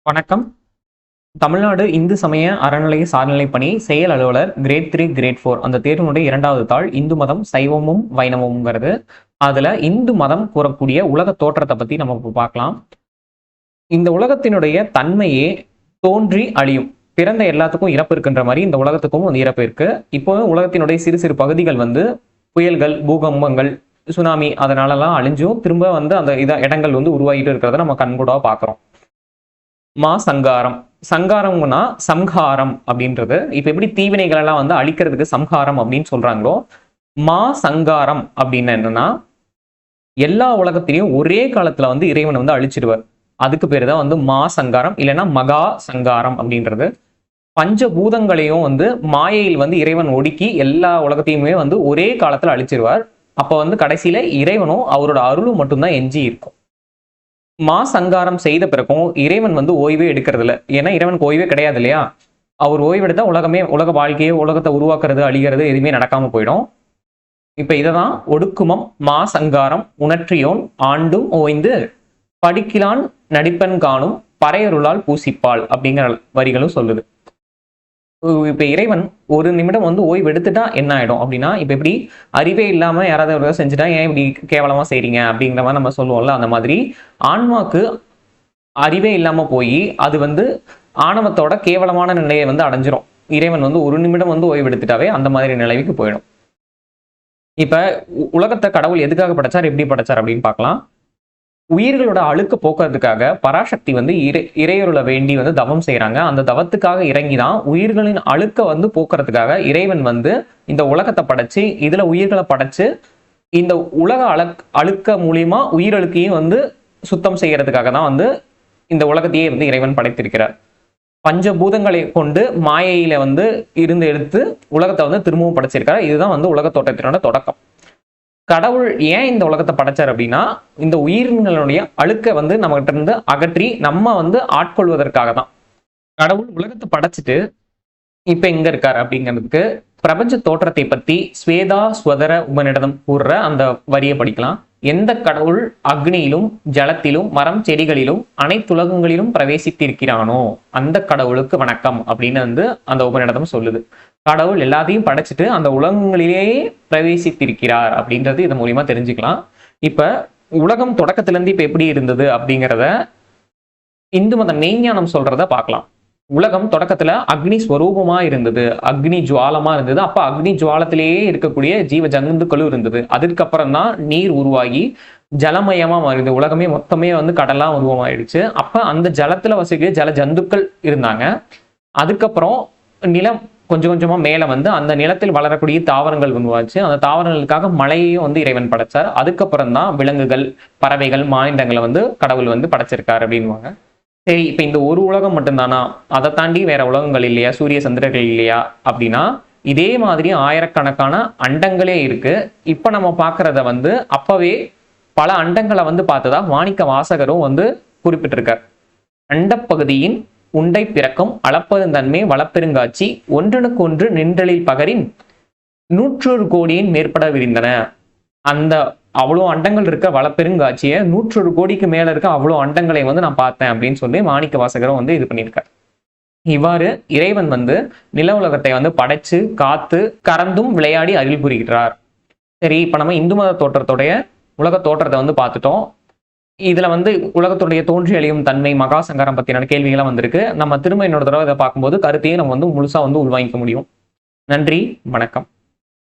வணக்கம். தமிழ்நாடு இந்து சமய அறநிலைய சார்நிலைப் பணி செயல் அலுவலர் கிரேட் 3 கிரேட் 4 அந்த தேர்வினுடைய 2வது தாள் இந்து மதம் சைவமும் வைணவமுங்கிறது. அதுல இந்து மதம் கூறக்கூடிய உலக தோற்றத்தை பத்தி நம்ம இப்போ பார்க்கலாம். இந்த உலகத்தினுடைய தன்மையே தோன்றி அழியும். பிறந்த எல்லாத்துக்கும் இறப்பு இருக்குன்ற மாதிரி இந்த உலகத்துக்கும் வந்து இறப்பு இருக்கு. இப்போ உலகத்தினுடைய சிறு சிறு பகுதிகள் வந்து புயல்கள், பூகம்பங்கள், சுனாமி அதனாலலாம் அழிஞ்சும் திரும்ப வந்து அந்த இடங்கள் வந்து உருவாகிட்டு இருக்கிறத நம்ம கண்கூடாக பார்க்குறோம். சங்காரம் சங்காரம்னா சம்ஹாரம் அப்படின்றது. இப்ப எப்படி தீவினைகள் எல்லாம் வந்து அழிக்கிறதுக்கு சம்ஹாரம் அப்படின்னு சொல்றாங்களோ, சங்காரம் அப்படின்னு என்னன்னா எல்லா உலகத்திலையும் ஒரே காலத்துல வந்து இறைவன் வந்து அழிச்சிடுவார். அதுக்கு பேரு தான் வந்து சங்காரம் இல்லைன்னா மகா சங்காரம் அப்படின்றது. பஞ்சபூதங்களையும் வந்து மாயையில் வந்து இறைவன் ஒடுக்கி எல்லா உலகத்தையுமே வந்து ஒரே காலத்துல அழிச்சிருவார். அப்ப வந்து கடைசியில இறைவனும் அவரோட அருளும் மட்டும்தான் எஞ்சி இருக்கும். சங்காரம் செய்த பிறகும் இறைவன் வந்து ஓய்வே எடுக்கிறது இல்லை. ஏன்னா இறைவனுக்கு ஓய்வே கிடையாது இல்லையா. அவர் ஓய்வெடுத்தா உலக வாழ்க்கையே, உலகத்தை உருவாக்குறது, அழிகிறது எதுவுமே நடக்காம போயிடும். இப்ப இததான் ஒடுக்குமம் சங்காரம் உணர்ற்றியோன் ஆண்டும் ஓய்ந்து படிக்கிலான் நடிப்பன் காணும் பறையருளால் பூசிப்பாள் அப்படிங்கிற வரிகளும் சொல்லுது. இப்ப இறைவன் ஒரு நிமிடம் வந்து ஓய்வு எடுத்துட்டா என்ன ஆயிடும் அப்படின்னா, இப்ப எப்படி அறிவே இல்லாம யாராவது ஒரு செஞ்சுட்டா ஏன் இப்படி கேவலமா செய்றீங்க அப்படிங்கிற மாதிரி நம்ம சொல்லுவோம்ல, அந்த மாதிரி ஆன்மாக்கு அறிவே இல்லாம போய் அது வந்து ஆணவத்தோட கேவலமான நிலையை வந்து அடைஞ்சிரும். இறைவன் வந்து ஒரு நிமிடம் வந்து ஓய்வு எடுத்துட்டாவே அந்த மாதிரி நிலைக்கு போயிடும். இப்ப உலகத்தை கடவுள் எதுக்காக படைச்சார், எப்படி படைச்சார் அப்படின்னு பார்க்கலாம். உயிர்களோட அழுக்க போக்குறதுக்காக பராசக்தி வந்து இறையருளை வேண்டி வந்து தவம் செய்யறாங்க. அந்த தவத்துக்காக இறங்கிதான் உயிர்களின் அழுக்க வந்து போக்குறதுக்காக இறைவன் வந்து இந்த உலகத்தை படைச்சு இதுல உயிர்களை படைச்சு இந்த உலக அழுக்க மூலியமா உயிரழுக்கையும் வந்து சுத்தம் செய்யறதுக்காக தான் வந்து இந்த உலகத்தையே வந்து இறைவன் படைத்திருக்கிறார். பஞ்சபூதங்களை கொண்டு மாயையில வந்து இருந்து எடுத்து உலகத்தை வந்து திரும்பவும் படைச்சிருக்காரு. இதுதான் வந்து உலக தோற்றத்தினோட தொடக்கம். கடவுள் ஏன் இந்த உலகத்தை படைச்சார் அப்படின்னா, இந்த உயிரினங்களுடைய அழுக்க வந்து நம்ம கிட்ட இருந்து அகற்றி நம்ம வந்து ஆட்கொள்வதற்காக தான். கடவுள் உலகத்தை படைச்சிட்டு இப்ப எங்க இருக்காரு அப்படிங்கிறதுக்கு பிரபஞ்ச தோற்றத்தை பத்தி ஸ்வேதா ஸ்வதர உபநிடதம் கூறுற அந்த வரியை படிக்கலாம். எந்த கடவுள் அக்னியிலும் ஜலத்திலும் மரம் செடிகளிலும் அனைத்துலகங்களிலும் பிரவேசித்திருக்கிறானோ அந்த கடவுளுக்கு வணக்கம் அப்படின்னு வந்து அந்த உபநிடதம் சொல்லுது. கடவுள் எல்லாத்தையும் படைச்சிட்டு அந்த உலகங்களிலேயே பிரவேசித்திருக்கிறார் அப்படின்றது இது மூலியமா தெரிஞ்சுக்கலாம். இப்ப உலகம் தொடக்கத்துல இருந்து இப்ப எப்படி இருந்தது அப்படிங்கிறத இந்து மத மெய்ஞானம் சொல்றத பார்க்கலாம். உலகம் தொடக்கத்துல அக்னி ஸ்வரூபமா இருந்தது, அக்னி ஜுவாலமா இருந்தது. அப்ப அக்னி ஜுவாலத்திலேயே இருக்கக்கூடிய ஜீவ ஜந்துக்களும் இருந்தது. அதுக்கப்புறம் தான் நீர் உருவாகி ஜலமயமா மாறிடுது. உலகமே மொத்தமே வந்து கடலா உருவமாயிடுச்சு. அப்ப அந்த ஜலத்துல வசிக்க ஜல ஜந்துக்கள் இருந்தாங்க. அதுக்கப்புறம் நிலம் கொஞ்சம் கொஞ்சமா மேல வந்து அந்த நிலத்தில் வளரக்கூடிய தாவரங்கள் உருவாச்சு. அந்த தாவரங்களுக்காக மழையையும் வந்து இறைவன் படைச்சார். அதுக்கப்புறம் தான் விலங்குகள், பறவைகள், மானிடங்களை வந்து கடவுள் வந்து படைச்சிருக்காரு அப்படின்வாங்க. சரி, இப்ப இந்த ஒரு உலகம் மட்டும்தானா, அதை தாண்டி வேற உலகங்கள் இல்லையா, சூரிய சந்திரர்கள் இல்லையா அப்படின்னா இதே மாதிரி ஆயிரக்கணக்கான அண்டங்களே இருக்கு. இப்ப நம்ம பாக்குறத வந்து அப்பவே பல அண்டங்களை வந்து பார்த்ததா மாணிக்க வாசகரும் வந்து குறிப்பிட்டிருக்கார். அண்டப்பகுதியின் உண்டை பிறக்கும் அளப்பெருந்தன்மை வளப்பெருங்காட்சி ஒன்றனுக்கு ஒன்று நின்றலில் பகரின் 100 கோடியின் மேற்பட விரிந்தன. அந்த அவ்வளோ அண்டங்கள் இருக்க வளப்பெருங்காட்சியை 100 கோடிக்கு மேல இருக்க அவ்வளோ அண்டங்களை வந்து நான் பார்த்தேன் அப்படின்னு சொல்லி மாணிக்க வாசகரும் வந்து இது பண்ணியிருக்கார். இவ்வாறு இறைவன் வந்து நில உலகத்தை வந்து படைச்சு காத்து கறந்தும் விளையாடி அருள் புரிகிறார். சரி, இப்ப நம்ம இந்து மத தோற்றத்துடைய உலக தோற்றத்தை வந்து பார்த்துட்டோம். இதுல வந்து உலகத்துடைய தோன்றி அழியும் தன்மை மகாசங்காரம் பத்தியான கேள்விகள்லாம் வந்திருக்கு. நம்ம திரும்ப இன்னொரு தடவை இதை பார்க்கும்போது கருத்தையும் நம்ம வந்து முழுசா வந்து உள்வாங்கிக்க முடியும். நன்றி, வணக்கம்.